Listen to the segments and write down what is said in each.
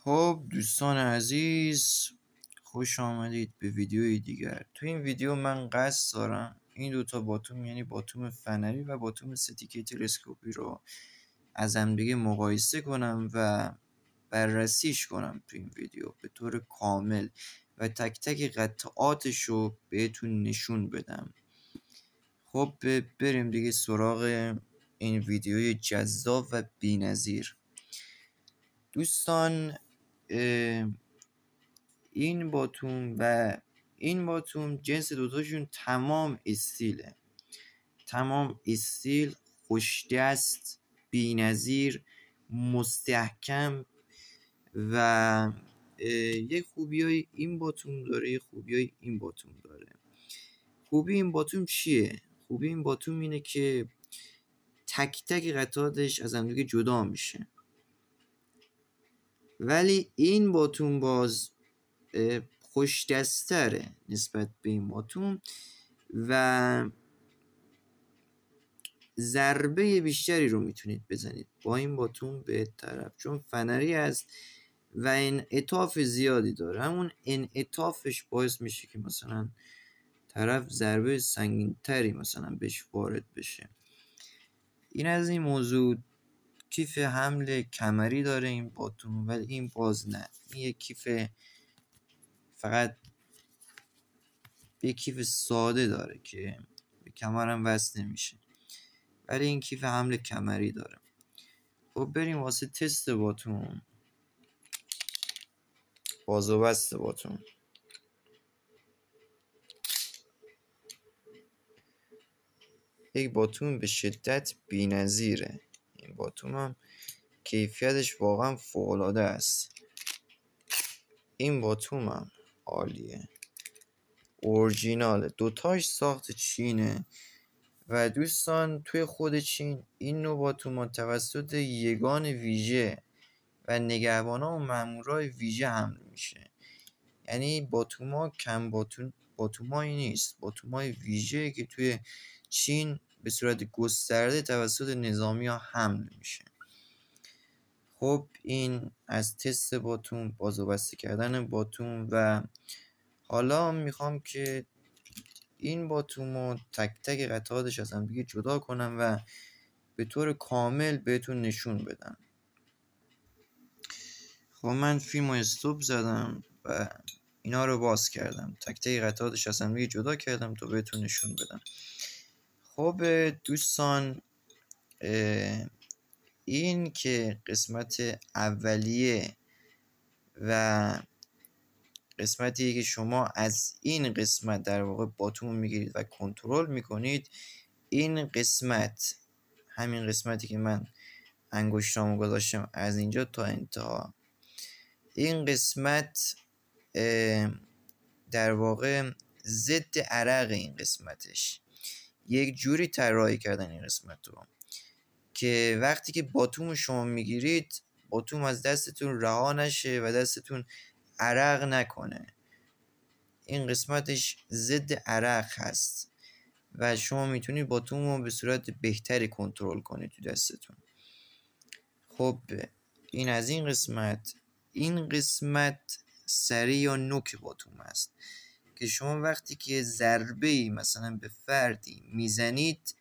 خب دوستان عزیز، خوش آمدید به ویدیوی دیگر. تو این ویدیو من قصد دارم این دوتا باتوم، یعنی باتوم فنری و باتوم ستیکی تلسکوپی رو از هم دیگه مقایسه کنم و بررسیش کنم تو این ویدیو به طور کامل و تک تک قطعاتش رو بهتون نشون بدم. خب بریم دیگه سراغ این ویدیوی جذاب و بی‌نظیر. دوستان، این باتوم و این باتوم جنس دوتاشون تمام استیل، خوش دست، بی‌نظیر، مستحکم و یه خوبیای این باتوم داره، یه خوبیای این باتوم داره. خوبی این باتوم چیه؟ خوبی این باتوم اینه که تک تک قطعاتش از هم دیگه جدا میشه، ولی این باتوم باز خوش دستره نسبت به این باتوم و ضربه بیشتری رو میتونید بزنید با این باتوم به طرف، چون فنری است و انعطاف زیادی داره. همون انعطافش باعث میشه که مثلا طرف ضربه سنگینتری مثلا بهش وارد بشه. این از این موضوع. کیف حمل کمری داره این باتوم، ولی این باز نه، این یک کیف فقط یه کیف ساده داره که به کمرم وصل نمیشه، ولی این کیف حمل کمری داره. خب بریم واسه تست باتوم، باز و بست باتوم. یک باتوم به شدت بی‌نظیره. این باتوم هم کیفیتش واقعا فوق‌العاده است. این باتوم هم عالیه، اورجیناله، دوتاش ساخت چینه و دوستان توی خود چین این نوع باتوم توسط یگان ویژه و نگهبانا و مامورای ویژه حمل میشه. یعنی باتوما کم باتومایی نیست، باتومای ویژه که توی چین به صورت گسترده توسط نظامی ها حمل میشه. خب این از تست باتوم، باز و بسته کردن باتوم، و حالا میخوام که این باتوم رو تک تک قطعاتش از هم دیگه جدا کنم و به طور کامل بهتون نشون بدم. خب من فیلم و استوب زدم و اینا رو باز کردم، تک تک قطعاتش از هم دیگه جدا کردم تا بهتون نشون بدم. خب دوستان، این که قسمت اولیه و قسمتیه که شما از این قسمت در واقع باتوم میگیرید و کنترل میکنید. این قسمت، همین قسمتی که من انگشتامو گذاشتم از اینجا تا انتها، این قسمت در واقع ضد عرق این قسمتش. یک جوری طراحی کردن این قسمت رو که وقتی که باتوم شما میگیرید، باتوم از دستتون رها نشه و دستتون عرق نکنه. این قسمتش ضد عرق هست و شما میتونید باتوم رو به صورت بهتری کنترل کنید تو دستتون. خب این از این قسمت. این قسمت سری یا نوک باتوم است که شما وقتی که ضربه‌ای مثلا به فردی میزنید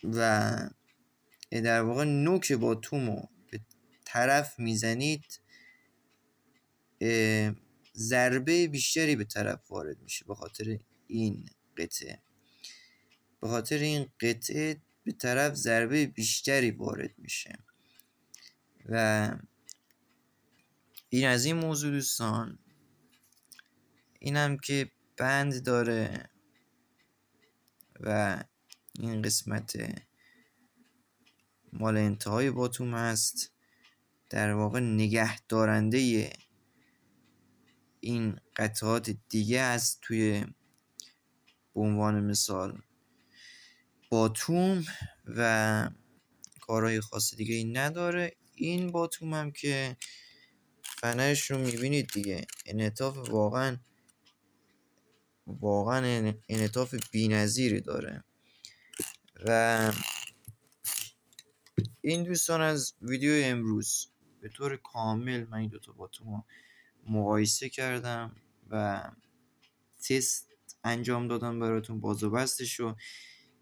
و در واقع نوک باتوم رو به طرف میزنید، ضربه بیشتری به طرف وارد میشه. به خاطر این قطعه به طرف ضربه بیشتری وارد میشه و این از این موضوع دوستان. اینم که بند داره و این قسمت مال انتهای باتوم هست، در واقع نگه دارنده این قطعات دیگه است توی، به عنوان مثال، باتوم و کارهای خاص دیگه این نداره. این باتوم هم که فنرش رو میبینید دیگه، انعطاف واقعا انعطاف بی‌نظیری داره. و این دوستان از ویدیو امروز. به طور کامل من این دوتا باتوم رو مقایسه کردم و تست انجام دادم براتون، باز و بستشو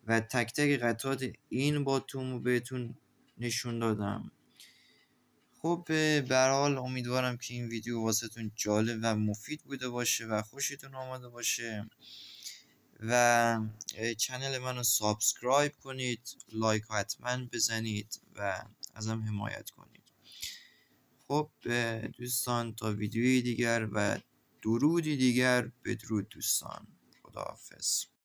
و تک تک قطعات این باتوم رو بهتون نشون دادم. خب به هر حال امیدوارم که این ویدیو واسهتون جالب و مفید بوده باشه و خوشتون آمده باشه و چنل منو سابسکرایب کنید، لایک حتما بزنید و ازم حمایت کنید. خب دوستان تا ویدیوی دیگر و درودی دیگر، بدرود دوستان، خداحافظ.